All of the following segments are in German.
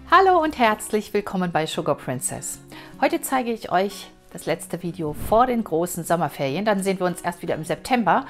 Hallo und herzlich willkommen bei Sugar Princess. Heute zeige ich euch das letzte Video vor den großen Sommerferien. Dann sehen wir uns erst wieder im September.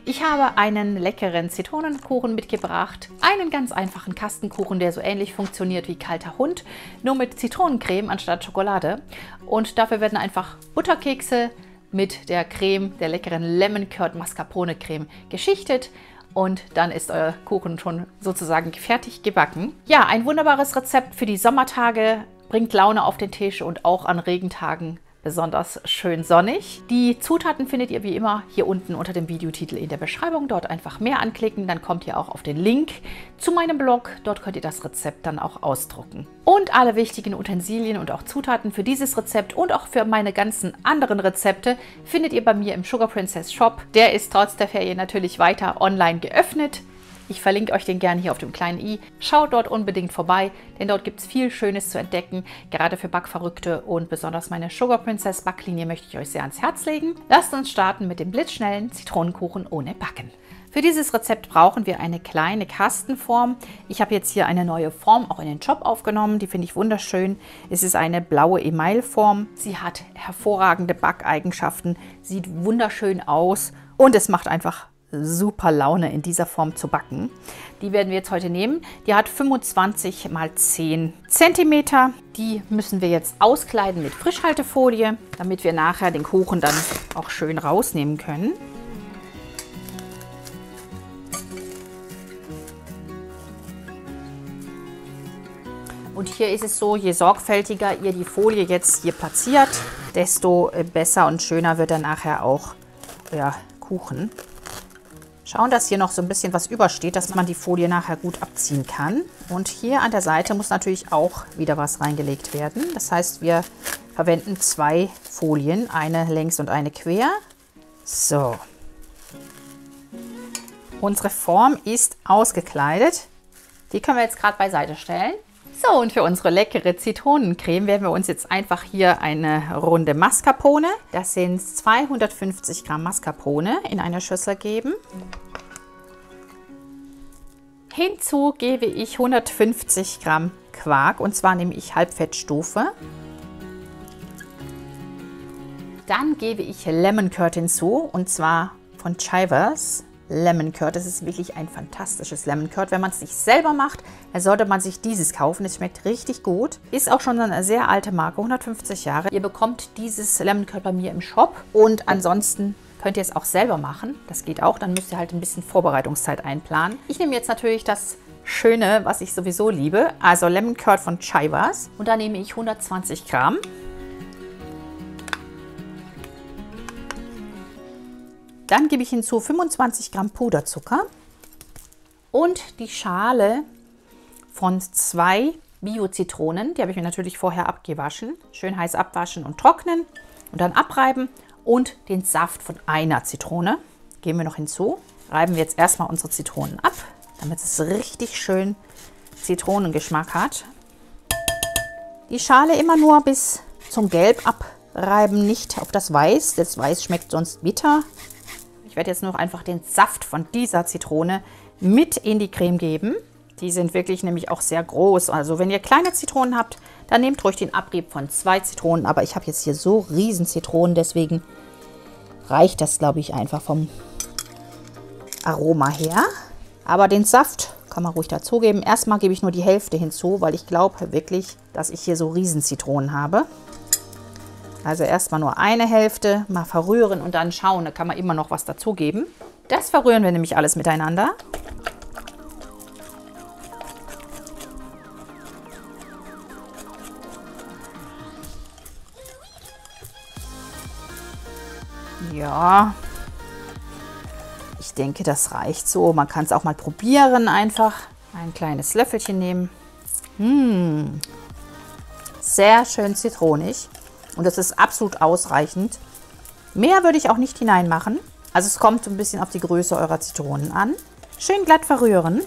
Ich habe einen leckeren Zitronenkuchen mitgebracht. Einen ganz einfachen Kastenkuchen, der so ähnlich funktioniert wie kalter Hund, nur mit Zitronencreme anstatt Schokolade. Und dafür werden einfach Butterkekse mit der Creme, der leckeren Lemon Curd Mascarpone Creme geschichtet. Und dann ist euer Kuchen schon sozusagen fertig gebacken. Ja, ein wunderbares Rezept für die Sommertage, bringt Laune auf den Tisch und auch an Regentagen besonders schön sonnig. Die Zutaten findet ihr wie immer hier unten unter dem Videotitel in der Beschreibung. Dort einfach mehr anklicken, dann kommt ihr auch auf den Link zu meinem Blog. Dort könnt ihr das Rezept dann auch ausdrucken. Und alle wichtigen Utensilien und auch Zutaten für dieses Rezept und auch für meine ganzen anderen Rezepte findet ihr bei mir im Sugar Princess Shop. Der ist trotz der Ferien natürlich weiter online geöffnet. Ich verlinke euch den gerne hier auf dem kleinen i. Schaut dort unbedingt vorbei, denn dort gibt es viel Schönes zu entdecken. Gerade für Backverrückte und besonders meine Sugar Princess Backlinie möchte ich euch sehr ans Herz legen. Lasst uns starten mit dem blitzschnellen Zitronenkuchen ohne Backen. Für dieses Rezept brauchen wir eine kleine Kastenform. Ich habe jetzt hier eine neue Form auch in den Shop aufgenommen. Die finde ich wunderschön. Es ist eine blaue Emailform. Sie hat hervorragende Backeigenschaften, sieht wunderschön aus und es macht einfach super Laune, in dieser Form zu backen. Die werden wir jetzt heute nehmen. Die hat 25 x 10 cm. Die müssen wir jetzt auskleiden mit Frischhaltefolie, damit wir nachher den Kuchen dann auch schön rausnehmen können. Und hier ist es so, je sorgfältiger ihr die Folie jetzt hier platziert, desto besser und schöner wird dann nachher auch euer Kuchen. Schauen, dass hier noch so ein bisschen was übersteht, dass man die Folie nachher gut abziehen kann. Und hier an der Seite muss natürlich auch wieder was reingelegt werden. Das heißt, wir verwenden zwei Folien, eine längs und eine quer. So. Unsere Form ist ausgekleidet. Die können wir jetzt gerade beiseite stellen. So, und für unsere leckere Zitronencreme werden wir uns jetzt einfach hier eine Runde Mascarpone, das sind 250 Gramm Mascarpone, in eine Schüssel geben. Hinzu gebe ich 150 Gramm Quark, und zwar nehme ich Halbfettstufe. Dann gebe ich Lemon Curd hinzu, und zwar von Chivas. Lemon Curd, das ist wirklich ein fantastisches Lemon Curd. Wenn man es nicht selber macht, dann sollte man sich dieses kaufen. Es schmeckt richtig gut. Ist auch schon eine sehr alte Marke, 150 Jahre. Ihr bekommt dieses Lemon Curd bei mir im Shop und ansonsten könnt ihr es auch selber machen. Das geht auch, dann müsst ihr halt ein bisschen Vorbereitungszeit einplanen. Ich nehme jetzt natürlich das Schöne, was ich sowieso liebe, also Lemon Curd von Chivas. Und da nehme ich 120 Gramm. Dann gebe ich hinzu 25 Gramm Puderzucker und die Schale von 2 Bio-Zitronen. Die habe ich mir natürlich vorher abgewaschen. Schön heiß abwaschen und trocknen und dann abreiben. Und den Saft von einer Zitrone geben wir noch hinzu. Reiben wir jetzt erstmal unsere Zitronen ab, damit es richtig schön Zitronengeschmack hat. Die Schale immer nur bis zum Gelb abreiben, nicht auf das Weiß. Das Weiß schmeckt sonst bitter. Ich werde jetzt nur einfach den Saft von dieser Zitrone mit in die Creme geben. Die sind wirklich nämlich auch sehr groß. Also wenn ihr kleine Zitronen habt, dann nehmt ruhig den Abrieb von 2 Zitronen. Aber ich habe jetzt hier so riesen Zitronen, deswegen reicht das, glaube ich, einfach vom Aroma her. Aber den Saft kann man ruhig dazugeben. Erstmal gebe ich nur die Hälfte hinzu, weil ich glaube wirklich, dass ich hier so riesen Zitronen habe. Also erstmal nur eine Hälfte, mal verrühren und dann schauen, da kann man immer noch was dazugeben. Das verrühren wir nämlich alles miteinander. Ja, ich denke, das reicht so. Man kann es auch mal probieren einfach. Ein kleines Löffelchen nehmen. Sehr schön zitronig. Und das ist absolut ausreichend. Mehr würde ich auch nicht hineinmachen. Also es kommt so ein bisschen auf die Größe eurer Zitronen an. Schön glatt verrühren.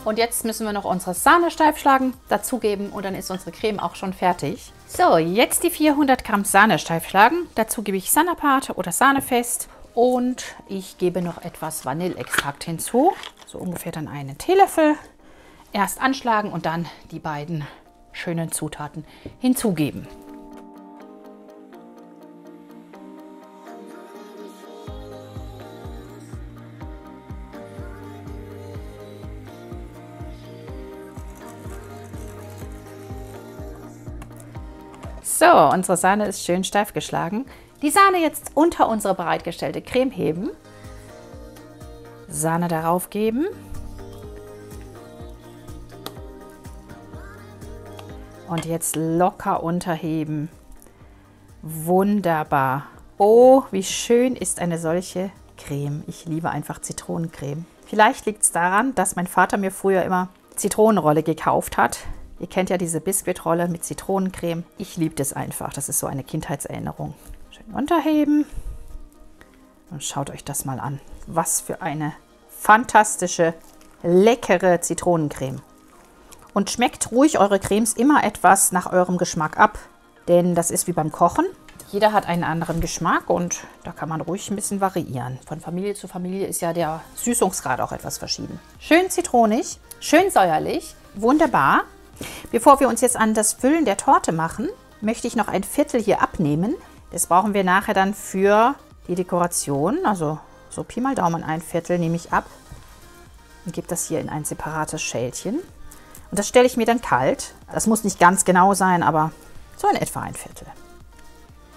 Und jetzt müssen wir noch unsere Sahne steif schlagen, dazugeben und dann ist unsere Creme auch schon fertig. So, jetzt die 400 Gramm Sahne steif schlagen. Dazu gebe ich Sanaparte oder Sahnefest und ich gebe noch etwas Vanilleextrakt hinzu. So ungefähr dann einen Teelöffel. Erst anschlagen und dann die beiden schönen Zutaten hinzugeben. So, unsere Sahne ist schön steif geschlagen. Die Sahne jetzt unter unsere bereitgestellte Creme heben. Sahne darauf geben. Und jetzt locker unterheben. Wunderbar. Oh, wie schön ist eine solche Creme. Ich liebe einfach Zitronencreme. Vielleicht liegt es daran, dass mein Vater mir früher immer Zitronenrolle gekauft hat. Ihr kennt ja diese Biskuitrolle mit Zitronencreme. Ich liebe das einfach. Das ist so eine Kindheitserinnerung. Schön unterheben. Und schaut euch das mal an. Was für eine fantastische, leckere Zitronencreme. Und schmeckt ruhig eure Cremes immer etwas nach eurem Geschmack ab. Denn das ist wie beim Kochen. Jeder hat einen anderen Geschmack und da kann man ruhig ein bisschen variieren. Von Familie zu Familie ist ja der Süßungsgrad auch etwas verschieden. Schön zitronig, schön säuerlich, wunderbar. Bevor wir uns jetzt an das Füllen der Torte machen, möchte ich noch ein Viertel hier abnehmen. Das brauchen wir nachher dann für die Dekoration. Also so Pi mal Daumen ein Viertel nehme ich ab und gebe das hier in ein separates Schälchen. Und das stelle ich mir dann kalt. Das muss nicht ganz genau sein, aber so in etwa ein Viertel.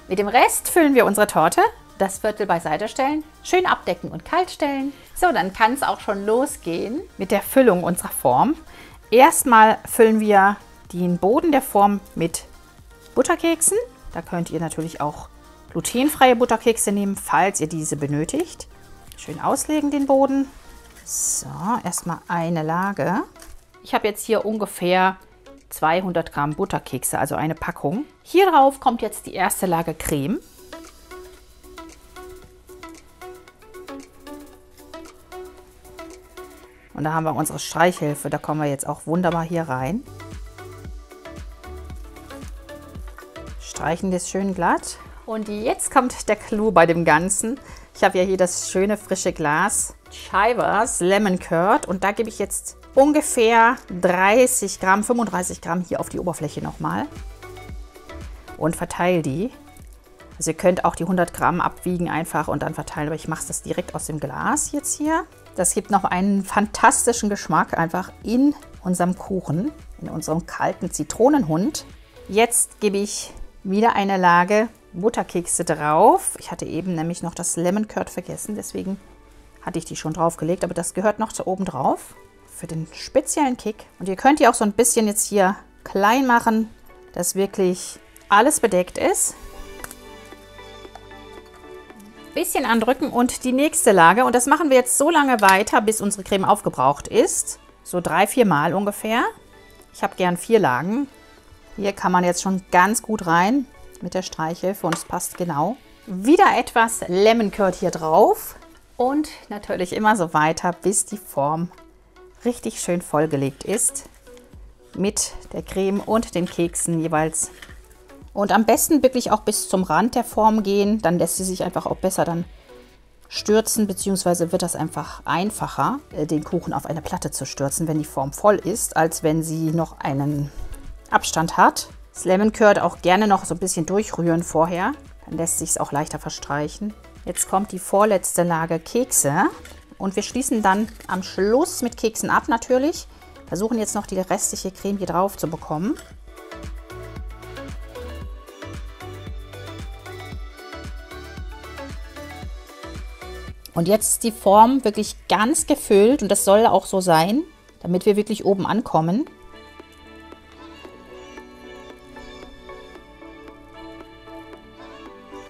Mit dem Rest füllen wir unsere Torte. Das Viertel beiseite stellen, schön abdecken und kalt stellen. So, dann kann es auch schon losgehen mit der Füllung unserer Form. Erstmal füllen wir den Boden der Form mit Butterkeksen. Da könnt ihr natürlich auch glutenfreie Butterkekse nehmen, falls ihr diese benötigt. Schön auslegen den Boden. So, erstmal eine Lage. Ich habe jetzt hier ungefähr 200 Gramm Butterkekse, also eine Packung. Hier drauf kommt jetzt die erste Lage Creme. Und da haben wir unsere Streichhilfe, da kommen wir jetzt auch wunderbar hier rein. Streichen das schön glatt. Und jetzt kommt der Clou bei dem Ganzen. Ich habe ja hier das schöne frische Glas Chivas Lemon Curd und da gebe ich jetzt ungefähr 30 Gramm, 35 Gramm hier auf die Oberfläche nochmal und verteile die. Also ihr könnt auch die 100 Gramm abwiegen einfach und dann verteilen, aber ich mache das direkt aus dem Glas jetzt hier. Das gibt noch einen fantastischen Geschmack einfach in unserem Kuchen, in unserem kalten Zitronenhund. Jetzt gebe ich wieder eine Lage Butterkekse drauf. Ich hatte eben nämlich noch das Lemon Curd vergessen, deswegen hatte ich die schon draufgelegt, aber das gehört noch da oben drauf für den speziellen Kick. Und ihr könnt die auch so ein bisschen jetzt hier klein machen, dass wirklich alles bedeckt ist. Bisschen andrücken und die nächste Lage. Und das machen wir jetzt so lange weiter, bis unsere Creme aufgebraucht ist. So 3-4 Mal ungefähr. Ich habe gern 4 Lagen. Hier kann man jetzt schon ganz gut rein mit der Streichhilfe und es passt genau. Wieder etwas Lemon Curd hier drauf. Und natürlich immer so weiter, bis die Form richtig schön vollgelegt ist. Mit der Creme und den Keksen jeweils. Und am besten wirklich auch bis zum Rand der Form gehen, dann lässt sie sich einfach auch besser dann stürzen, beziehungsweise wird das einfach einfacher, den Kuchen auf eine Platte zu stürzen, wenn die Form voll ist, als wenn sie noch einen Abstand hat. Das Lemon Curd auch gerne noch so ein bisschen durchrühren vorher, dann lässt sich es auch leichter verstreichen. Jetzt kommt die vorletzte Lage Kekse und wir schließen dann am Schluss mit Keksen ab natürlich. Versuchen jetzt noch die restliche Creme hier drauf zu bekommen. Und jetzt ist die Form wirklich ganz gefüllt und das soll auch so sein, damit wir wirklich oben ankommen.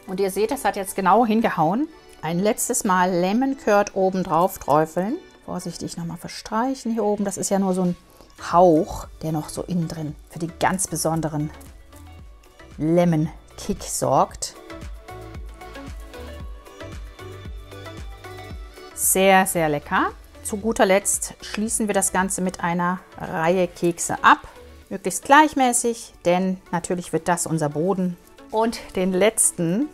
Und ihr seht, das hat jetzt genau hingehauen. Ein letztes Mal Lemon Curd oben drauf träufeln. Vorsichtig nochmal verstreichen hier oben. Das ist ja nur so ein Hauch, der noch so innen drin für den ganz besonderen Lemon Kick sorgt. Sehr, sehr lecker. Zu guter Letzt schließen wir das Ganze mit einer Reihe Kekse ab. Möglichst gleichmäßig, denn natürlich wird das unser Boden. Und den letzten.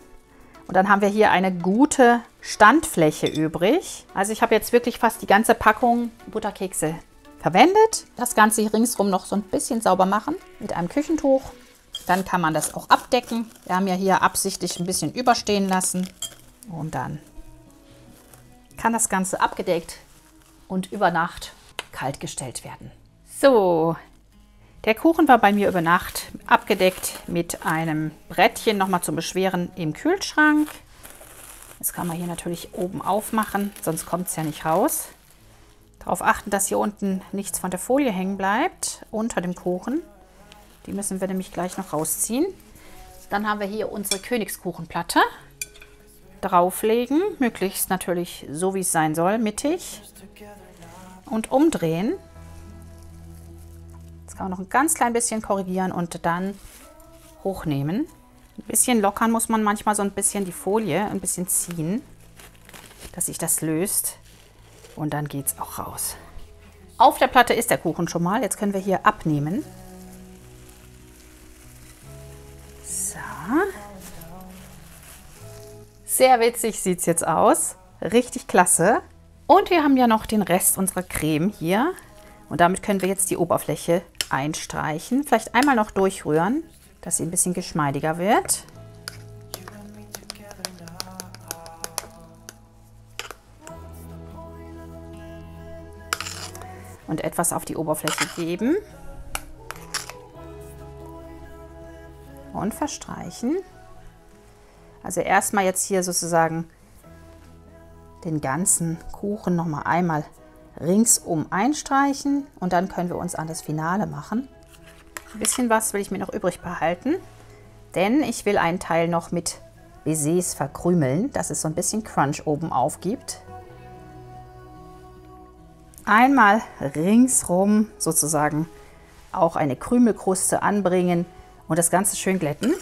Und dann haben wir hier eine gute Standfläche übrig. Also ich habe jetzt wirklich fast die ganze Packung Butterkekse verwendet. Das Ganze hier ringsrum noch so ein bisschen sauber machen mit einem Küchentuch. Dann kann man das auch abdecken. Wir haben ja hier absichtlich ein bisschen überstehen lassen. Und dann kann das Ganze abgedeckt und über Nacht kalt gestellt werden. So, der Kuchen war bei mir über Nacht abgedeckt mit einem Brettchen nochmal zum Beschweren im Kühlschrank. Das kann man hier natürlich oben aufmachen, sonst kommt es ja nicht raus. Darauf achten, dass hier unten nichts von der Folie hängen bleibt unter dem Kuchen. Die müssen wir nämlich gleich noch rausziehen. Dann haben wir hier unsere Königskuchenplatte. Drauflegen, möglichst natürlich so wie es sein soll, mittig. Und umdrehen. Jetzt kann man noch ein ganz klein bisschen korrigieren und dann hochnehmen. Ein bisschen lockern muss man manchmal so ein bisschen die Folie, ein bisschen ziehen, dass sich das löst. Und dann geht es auch raus. Auf der Platte ist der Kuchen schon mal. Jetzt können wir hier abnehmen. So. Sehr witzig sieht es jetzt aus. Richtig klasse. Und wir haben ja noch den Rest unserer Creme hier. Und damit können wir jetzt die Oberfläche einstreichen. Vielleicht einmal noch durchrühren, dass sie ein bisschen geschmeidiger wird. Und etwas auf die Oberfläche geben. Und verstreichen. Also erstmal jetzt hier sozusagen den ganzen Kuchen noch mal einmal ringsum einstreichen. Und dann können wir uns an das Finale machen. Ein bisschen was will ich mir noch übrig behalten. Denn ich will einen Teil noch mit Baisers verkrümeln, dass es so ein bisschen Crunch oben aufgibt. Einmal ringsrum sozusagen auch eine Krümelkruste anbringen und das Ganze schön glätten.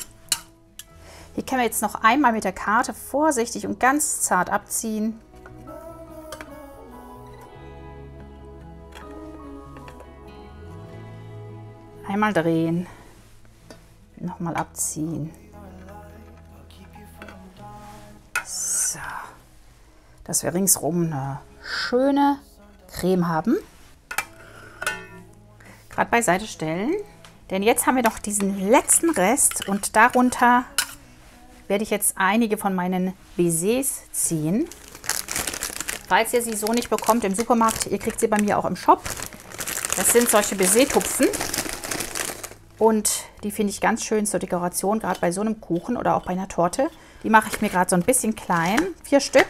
Hier können wir jetzt noch einmal mit der Karte vorsichtig und ganz zart abziehen. Einmal drehen, nochmal abziehen. So, dass wir ringsrum eine schöne Creme haben. Gerade beiseite stellen, denn jetzt haben wir noch diesen letzten Rest und darunter werde ich jetzt einige von meinen Baisers ziehen. Falls ihr sie so nicht bekommt im Supermarkt, ihr kriegt sie bei mir auch im Shop. Das sind solche Baiser-Tupfen und die finde ich ganz schön zur Dekoration, gerade bei so einem Kuchen oder auch bei einer Torte. Die mache ich mir gerade so ein bisschen klein, 4 Stück.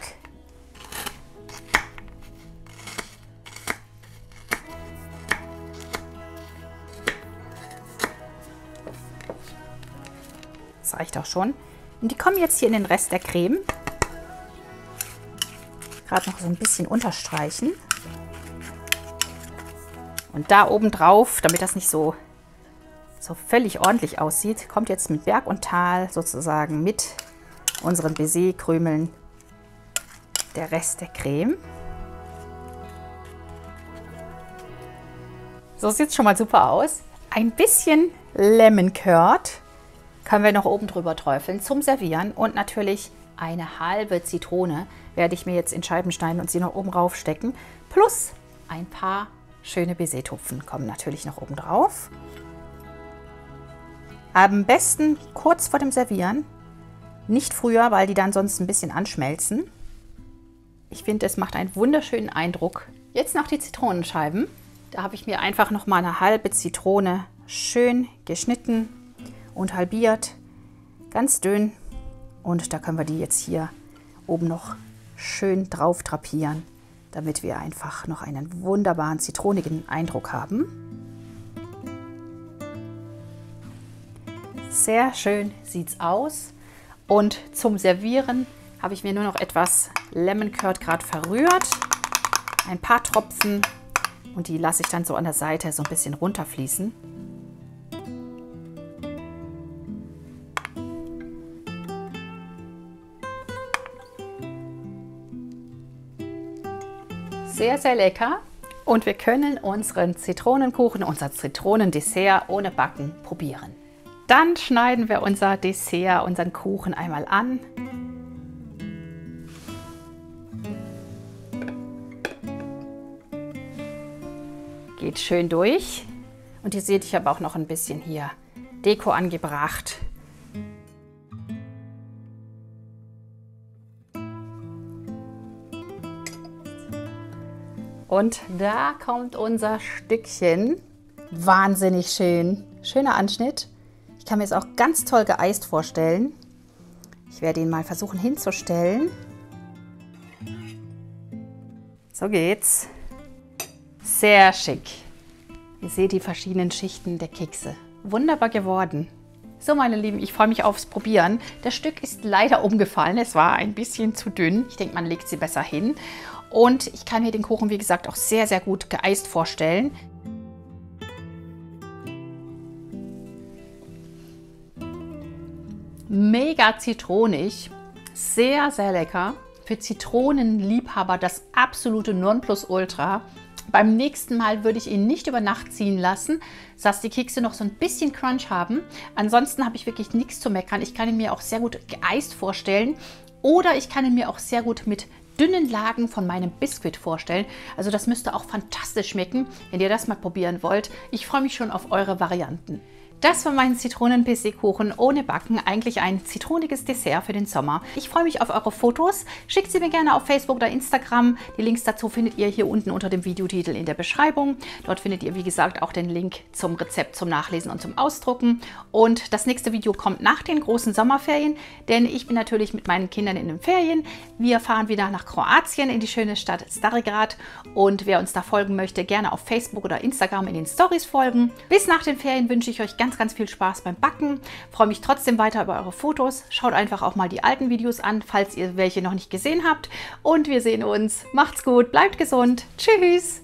Das reicht auch schon. Und die kommen jetzt hier in den Rest der Creme. Gerade noch so ein bisschen unterstreichen. Und da oben drauf, damit das nicht so völlig ordentlich aussieht, kommt jetzt mit Berg und Tal sozusagen mit unseren Baiser-Krümeln der Rest der Creme. So sieht es schon mal super aus. Ein bisschen Lemon Curd können wir noch oben drüber träufeln zum Servieren. Und natürlich eine halbe Zitrone werde ich mir jetzt in Scheiben schneiden und sie noch oben rauf stecken. Plus ein paar schöne Baiser-Tupfen kommen natürlich noch oben drauf. Am besten kurz vor dem Servieren, nicht früher, weil die dann sonst ein bisschen anschmelzen. Ich finde, es macht einen wunderschönen Eindruck. Jetzt noch die Zitronenscheiben. Da habe ich mir einfach noch mal eine halbe Zitrone schön geschnitten und halbiert, ganz dünn. Und da können wir die jetzt hier oben noch schön drauf drapieren, damit wir einfach noch einen wunderbaren zitronigen Eindruck haben. Sehr schön sieht es aus. Und zum Servieren habe ich mir nur noch etwas Lemon Curd gerade verrührt. Ein paar Tropfen und die lasse ich dann so an der Seite so ein bisschen runterfließen. Sehr, sehr lecker. Und wir können unseren Zitronenkuchen, unser Zitronendessert ohne Backen probieren. Dann schneiden wir unser Dessert, unseren Kuchen einmal an. Geht schön durch. Und ihr seht, ich habe auch noch ein bisschen hier Deko angebracht. Und da kommt unser Stückchen. Wahnsinnig schön. Schöner Anschnitt. Ich kann mir es auch ganz toll geeist vorstellen. Ich werde ihn mal versuchen hinzustellen. So geht's. Sehr schick. Ihr seht die verschiedenen Schichten der Kekse. Wunderbar geworden. So, meine Lieben, ich freue mich aufs Probieren. Das Stück ist leider umgefallen. Es war ein bisschen zu dünn. Ich denke, man legt sie besser hin. Und ich kann mir den Kuchen, wie gesagt, auch sehr, sehr gut geeist vorstellen. Mega zitronig. Sehr, sehr lecker. Für Zitronenliebhaber das absolute Nonplusultra. Beim nächsten Mal würde ich ihn nicht über Nacht ziehen lassen, sodass die Kekse noch so ein bisschen Crunch haben. Ansonsten habe ich wirklich nichts zu meckern. Ich kann ihn mir auch sehr gut geeist vorstellen oder ich kann ihn mir auch sehr gut mit dünnen Lagen von meinem Biskuit vorstellen. Also das müsste auch fantastisch schmecken, wenn ihr das mal probieren wollt. Ich freue mich schon auf eure Varianten. Das war mein Zitronen-PC-Kuchen ohne Backen, eigentlich ein zitroniges Dessert für den Sommer. Ich freue mich auf eure Fotos. Schickt sie mir gerne auf Facebook oder Instagram. Die Links dazu findet ihr hier unten unter dem Videotitel in der Beschreibung. Dort findet ihr, wie gesagt, auch den Link zum Rezept zum Nachlesen und zum Ausdrucken. Und das nächste Video kommt nach den großen Sommerferien, denn ich bin natürlich mit meinen Kindern in den Ferien. Wir fahren wieder nach Kroatien in die schöne Stadt Stari Grad. Und wer uns da folgen möchte, gerne auf Facebook oder Instagram in den Stories folgen. Bis nach den Ferien wünsche ich euch ganz viel Spaß beim Backen. Freue mich trotzdem weiter über eure Fotos. Schaut einfach auch mal die alten Videos an, falls ihr welche noch nicht gesehen habt. Und wir sehen uns. Macht's gut, bleibt gesund. Tschüss!